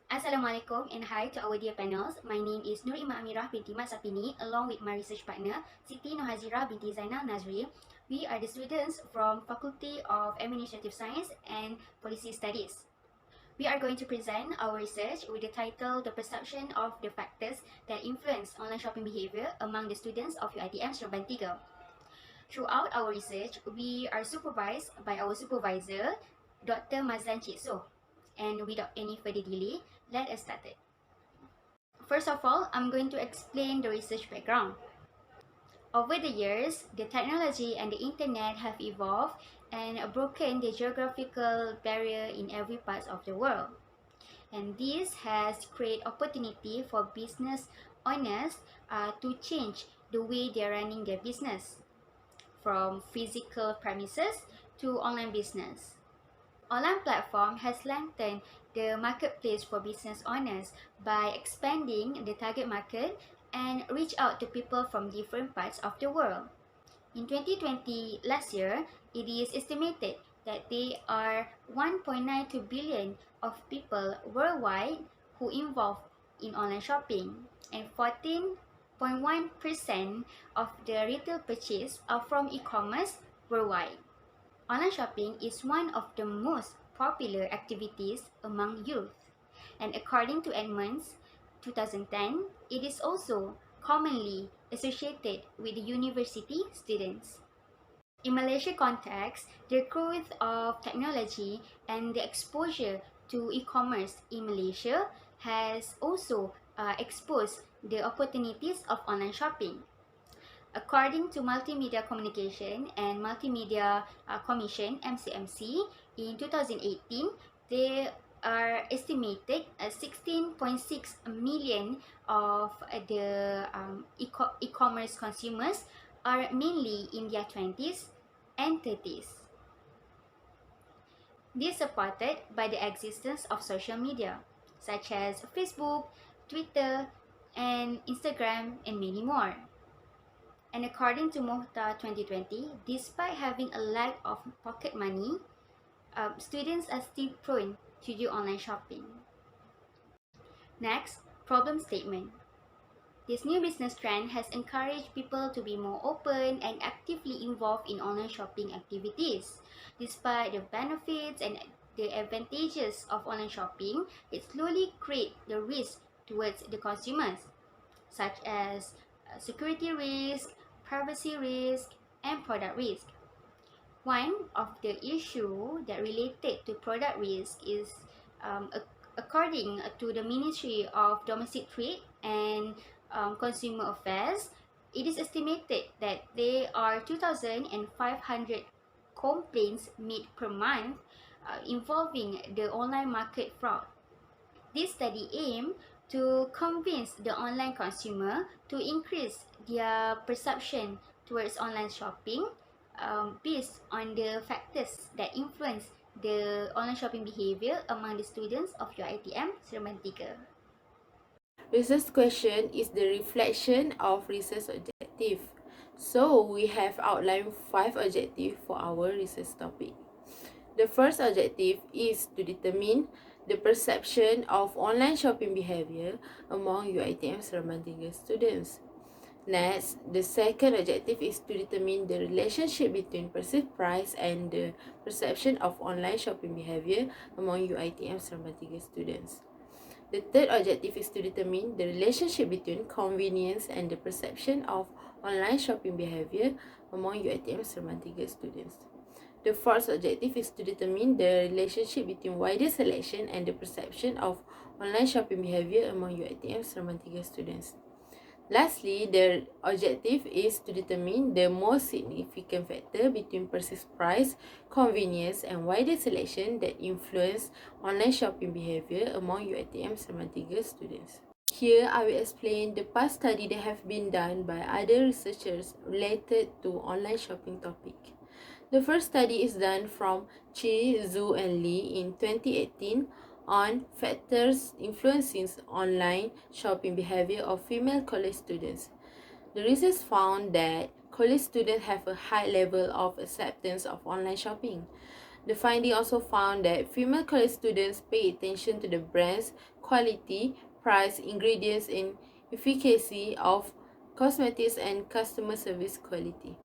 Assalamualaikum and hi to our dear panels. My name is AMIRAH binti Mat SAPINI along with my research partner SITI NURHAZIRAH binti ZAINAL NAZRI. We are the students from Faculty of Administrative Science and Policy Studies. We are going to present our research with the title The Perception of the Factors that Influence Online Shopping Behavior Among the Students of UITM SEREMBAN 3. Throughout our research, we are supervised by our supervisor, Dr. Mazlan Cik Soh. And without any further delay, let us start it. First of all, I'm going to explain the research background. Over the years, the technology and the internet have evolved and broken the geographical barrier in every part of the world. And this has created opportunity for business owners to change the way they're running their business, from physical premises to online business. Online platform has lengthened the marketplace for business owners by expanding the target market and reach out to people from different parts of the world. In 2020, last year, it is estimated that there are 1.92 billion of people worldwide who involved in online shopping, and 14.1% of the retail purchase are from e-commerce worldwide. Online shopping is one of the most popular activities among youth, and according to Edmunds 2010, it is also commonly associated with university students. In Malaysia context, the growth of technology and the exposure to e-commerce in Malaysia has also exposed the opportunities of online shopping. According to Multimedia Communication and Multimedia Commission (MCMC), in 2018, there are estimated 16.6 million of the e-commerce consumers are mainly in their 20s and 30s. This is supported by the existence of social media such as Facebook, Twitter, and Instagram, and many more. And according to Mohta 2020, despite having a lack of pocket money, students are still prone to do online shopping. Next, problem statement. This new business trend has encouraged people to be more open and actively involved in online shopping activities. Despite the benefits and the advantages of online shopping, it slowly creates the risk towards the consumers, such as security risk, privacy risk, and product risk. One of the issues that related to product risk is according to the Ministry of Domestic Trade and Consumer Affairs, it is estimated that there are 2,500 complaints made per month involving the online market fraud. This study aimed to convince the online consumer to increase their perception towards online shopping based on the factors that influence the online shopping behavior among the students of UITM SEREMBAN 3. Research question is the reflection of research objective. So we have outlined 5 objectives for our research topic. The first objective is to determine the perception of online shopping behavior among UITM SEREMBAN 3 students. Next, the second objective is to determine the relationship between perceived price and the perception of online shopping behavior among UITM SEREMBAN 3 students. The third objective is to determine the relationship between convenience and the perception of online shopping behavior among UITM SEREMBAN 3 students. The fourth objective is to determine the relationship between wider selection and the perception of online shopping behavior among UITM SEREMBAN 3 students. Lastly, the objective is to determine the most significant factor between perceived price, convenience, and wider selection that influence online shopping behavior among UITM SEREMBAN 3 students. Here, I will explain the past study that have been done by other researchers related to online shopping topic. The first study is done from Chi, Zhu, and Lee in 2018 on factors influencing online shopping behavior of female college students. The research found that college students have a high level of acceptance of online shopping. The finding also found that female college students pay attention to the brand's quality, price, ingredients, and efficacy of cosmetics and customer service quality.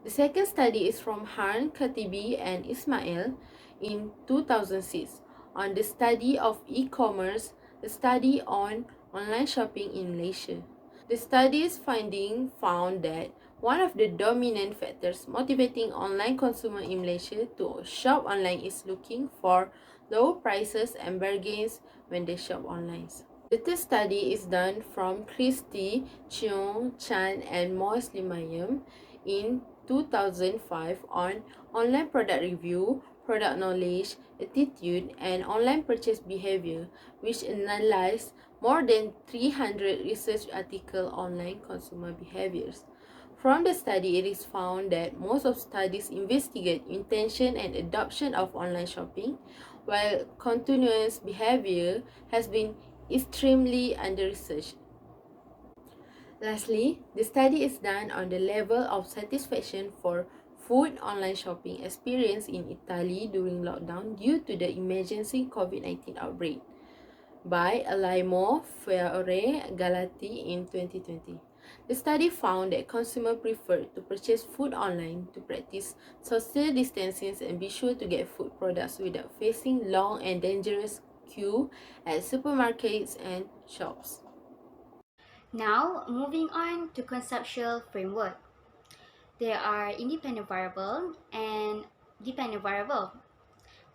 The second study is from Harn, Khatibi, and Ismail in 2006 on the study of e-commerce, a study on online shopping in Malaysia. The study's finding found that one of the dominant factors motivating online consumer in Malaysia to shop online is looking for low prices and bargains when they shop online. The third study is done from Christy, Cheong, Chan, and Mois Limayam in 2005 on online product review, product knowledge, attitude, and online purchase behavior, which analyzed more than 300 research articles on online consumer behaviors. From the study, it is found that most of studies investigate intention and adoption of online shopping, while continuous behavior has been extremely under-researched. Lastly, the study is done on the level of satisfaction for food online shopping experience in Italy during lockdown due to the emergency COVID-19 outbreak by Alaimo Fiore Galati in 2020. The study found that consumers preferred to purchase food online to practice social distancing and be sure to get food products without facing long and dangerous queue at supermarkets and shops. Now, moving on to conceptual framework. There are independent variable and dependent variable.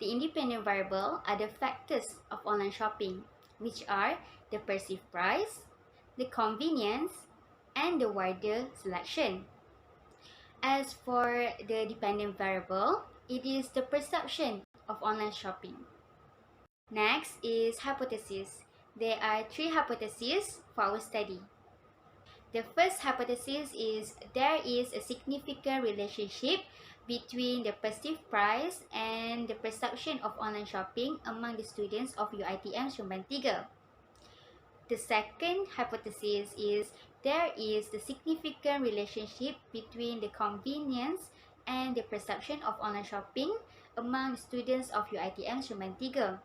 The independent variable are the factors of online shopping, which are the perceived price, the convenience, and the wider selection. As for the dependent variable, it is the perception of online shopping. Next is hypothesis. There are three hypotheses for our study. The first hypothesis is there is a significant relationship between the perceived price and the perception of online shopping among the students of UITM Seremban 3. The second hypothesis is there is the significant relationship between the convenience and the perception of online shopping among the students of UITM Seremban 3.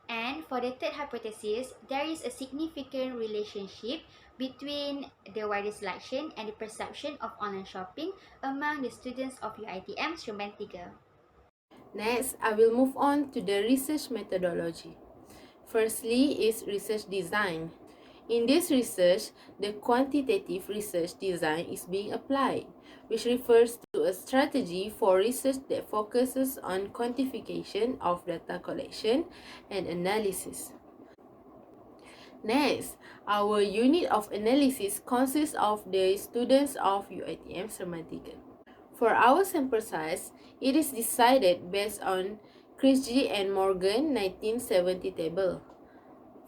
And for the third hypothesis, there is a significant relationship between the wider selection and the perception of online shopping among the students of UITM Seremban 3. Next, I will move on to the research methodology. Firstly is research design. In this research, the quantitative research design is being applied, which refers to a strategy for research that focuses on quantification of data collection and analysis. Next, our unit of analysis consists of the students of UITM Seremban 3. For our sample size, it is decided based on Chris G. and Morgan 1970 table.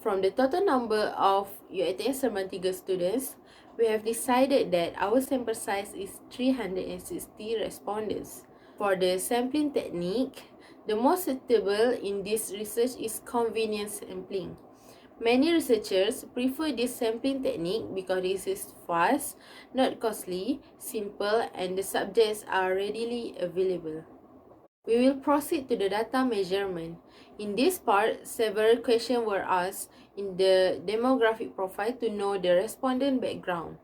From the total number of UITM Seremban 3 students, we have decided that our sample size is 360 respondents. For the sampling technique, the most suitable in this research is convenience sampling. Many researchers prefer this sampling technique because it is fast, not costly, simple, and the subjects are readily available. We will proceed to the data measurement. In this part, several questions were asked in the demographic profile to know the respondent background.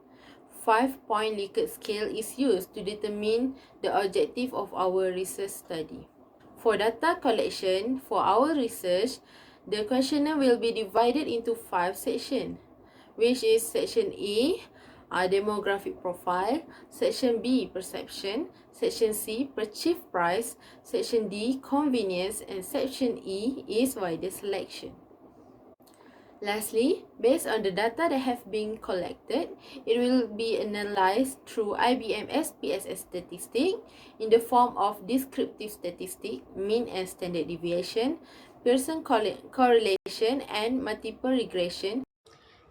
5-point Likert scale is used to determine the objective of our research study. For data collection, for our research, the questionnaire will be divided into 5 sections, which is section A, demographic profile, section B, perception, section C, perceived price, section D, convenience, and section E is wider selection. Lastly, based on the data that have been collected, it will be analyzed through IBM SPSS statistic in the form of descriptive statistic, mean and standard deviation, Pearson correlation, and multiple regression.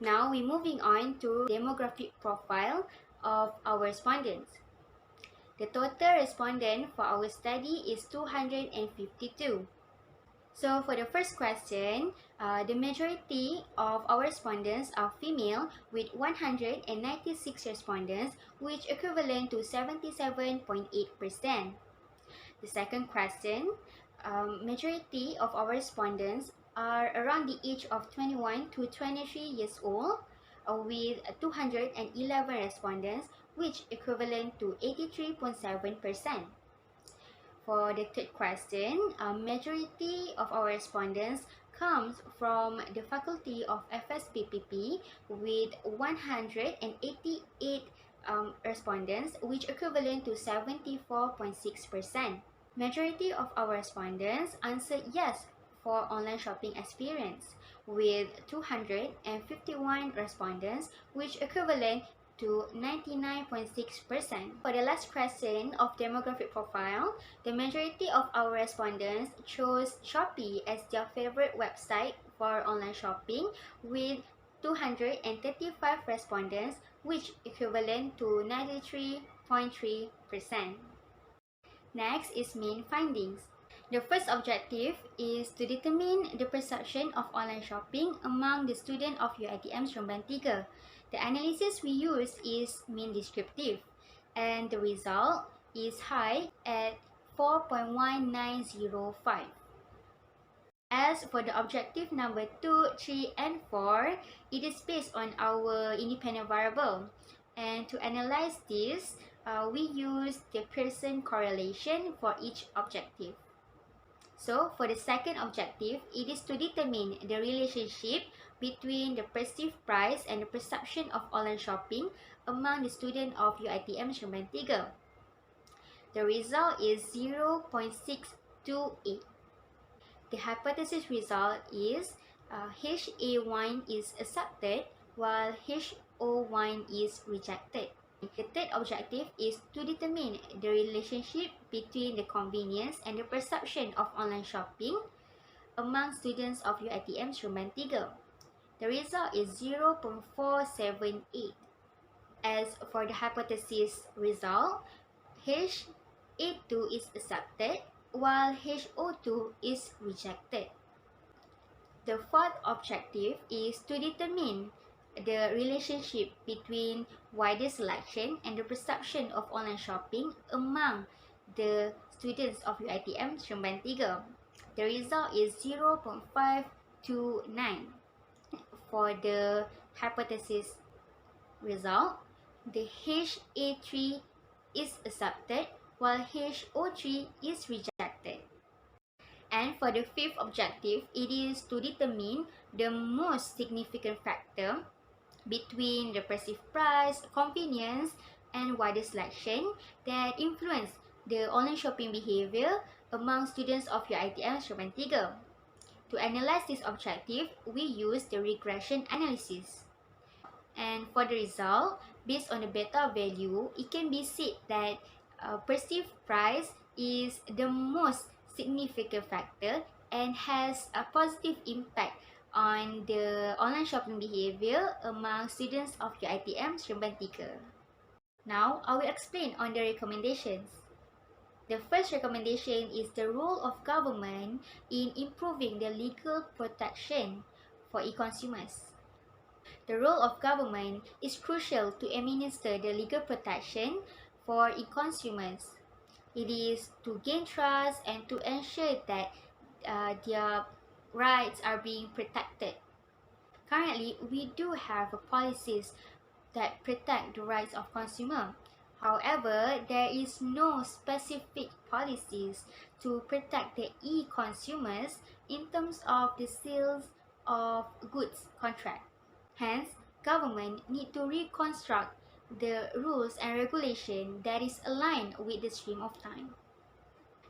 Now we're moving on to demographic profile of our respondents. The total respondent for our study is 252. So for the first question, the majority of our respondents are female with 196 respondents, which equivalent to 77.8%. The second question, majority of our respondents are around the age of 21 to 23 years old, with 211 respondents, which equivalent to 83.7%. For the third question, majority of our respondents comes from the Faculty of FSPPP with 188 respondents, which equivalent to 74.6%. Majority of our respondents answered yes for online shopping experience with 251 respondents, which equivalent to 99.6%. For the last question of demographic profile, the majority of our respondents chose Shopee as their favorite website for online shopping with 235 respondents, which equivalent to 93.3%. Next is main findings. The first objective is to determine the perception of online shopping among the students of UITM Seremban 3. The analysis we use is mean descriptive, and the result is high at 4.1905. As for the objective number 2, 3, and 4, it is based on our independent variable. And to analyze this, we use the Pearson correlation for each objective. So, for the second objective, it is to determine the relationship between the perceived price and the perception of online shopping among the students of UITM Seremban 3. The result is 0.628. The hypothesis result is HA1 is accepted while HO1 is rejected. The third objective is to determine the relationship between the convenience and the perception of online shopping among students of UITM Seremban 3. The result is 0.478. As for the hypothesis result, HA2 is accepted while HO2 is rejected. The fourth objective is to determine the relationship between wider selection and the perception of online shopping among the students of UITM Seremban 3. The result is 0.529. For the hypothesis result, the HA3 is accepted while HO3 is rejected. And for the fifth objective, it is to determine the most significant factor between the perceived price, convenience, and wider selection that influence the online shopping behavior among students of UITM Seremban 3. To analyze this objective, we use the regression analysis. And for the result, based on the beta value, it can be said that perceived price is the most significant factor and has a positive impact on the online shopping behavior among students of UITM Seremban 3. Now, I will explain on the recommendations. The first recommendation is the role of government in improving the legal protection for e-consumers. The role of government is crucial to administer the legal protection for e-consumers. It is to gain trust and to ensure that their rights are being protected. Currently, we do have policies that protect the rights of consumers. However, there is no specific policies to protect the e-consumers in terms of the sales of goods contract. Hence, government need to reconstruct the rules and regulation that is aligned with the stream of time.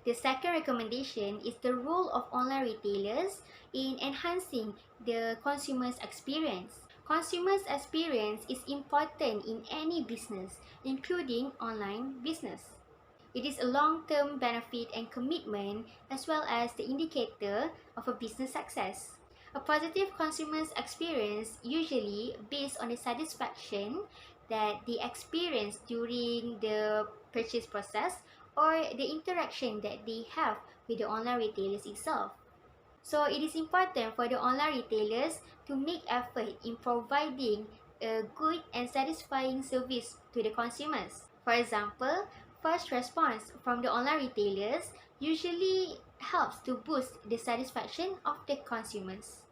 The second recommendation is the role of online retailers in enhancing the consumer's experience. Consumer's experience is important in any business, including online business. It is a long-term benefit and commitment as well as the indicator of a business success. A positive consumer's experience usually based on the satisfaction that they experience during the purchase process or the interaction that they have with the online retailers itself. So it is important for the online retailers to make effort in providing a good and satisfying service to the consumers. For example, First response from the online retailers usually helps to boost the satisfaction of the consumers.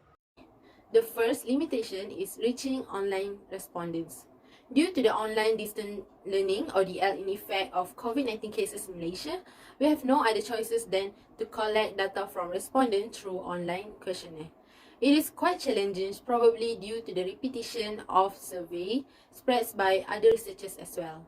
The first limitation is reaching online respondents. Due to the online distance learning or the in effect of COVID-19 cases in Malaysia, we have no other choices than to collect data from respondents through online questionnaire. It is quite challenging, probably due to the repetition of survey spreads by other researchers as well.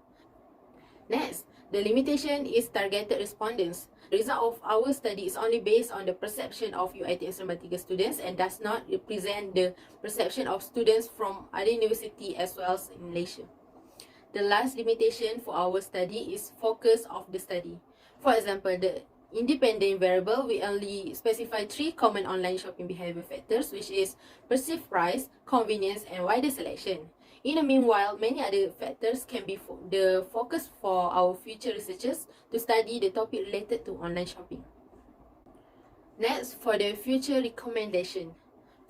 Next, the limitation is targeted respondents. The result of our study is only based on the perception of UITM Seremban 3 students and does not represent the perception of students from other university as well as in Malaysia. The last limitation for our study is focus of the study. For example, the independent variable, we only specify 3 common online shopping behavior factors, which is perceived price, convenience, and wider selection. In the meanwhile, many other factors can be the focus for our future researchers to study the topic related to online shopping. Next, for the future recommendation.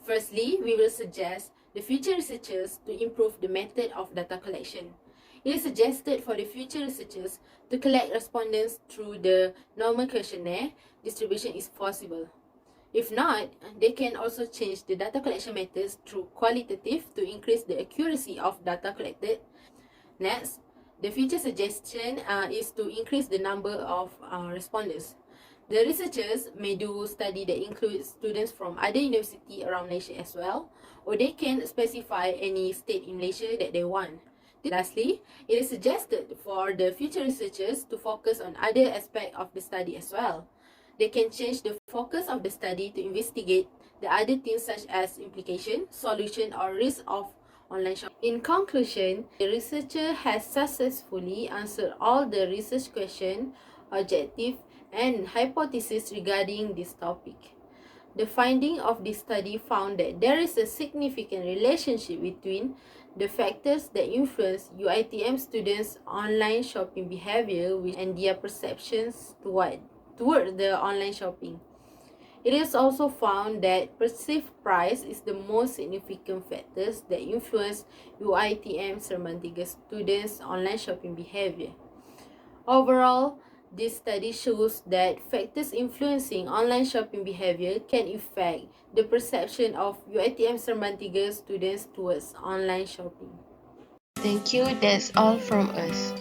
Firstly, we will suggest the future researchers to improve the method of data collection. It is suggested for the future researchers to collect respondents through the normal questionnaire distribution is possible. If not, they can also change the data collection methods through qualitative to increase the accuracy of data collected. Next, the future suggestion is to increase the number of respondents. The researchers may do study that includes students from other university around Malaysia as well, or they can specify any state in Malaysia that they want. Lastly, it is suggested for the future researchers to focus on other aspects of the study as well. They can change the focus of the study to investigate the other things such as implication, solution, or risk of online shopping. In conclusion, the researcher has successfully answered all the research questions, objectives, and hypotheses regarding this topic. The finding of this study found that there is a significant relationship between the factors that influence UITM students' online shopping behavior and their perceptions toward the online shopping. It is also found that perceived price is the most significant factors that influence UITM Seremban 3 students' online shopping behavior. Overall, this study shows that factors influencing online shopping behavior can affect the perception of UITM Seremban 3 students towards online shopping. Thank you. That's all from us.